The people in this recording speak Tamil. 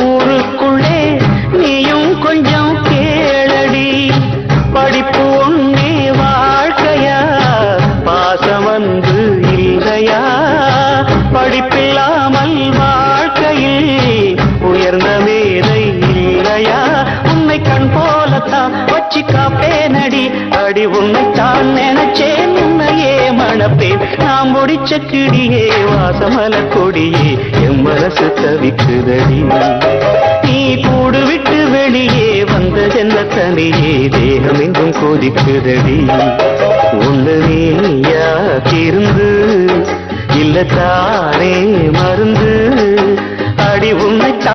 ஊருக்குள்ளே நீயும் கொஞ்சம் கேளடி. படிப்பு ஒன்னே வாழ்க்கையா, பாசம் வந்து இல்லையா? படிப்பில்லாமல் வாழ்க்கையில் உயர்ந்த மேதை இல்லையா? உன்னை கண் போலத்தான் வச்சு காப்பேனடி. அடி உன்னைத்தான் நினைச்சேன், உன்னையே மணப்பேன். நாம் முடிச்ச கிடியே, வாசமல கொடியே, என் மனசு தவிக்குதடி. நீ கூடு விட்டு வெளியே வந்ததென்ன தனியே, தேகம் எங்கும் கொதிக்குதடி. ஒன்று நீயாக்கிருந்து இல்லத்தானே மருந்து. அடி உன்னை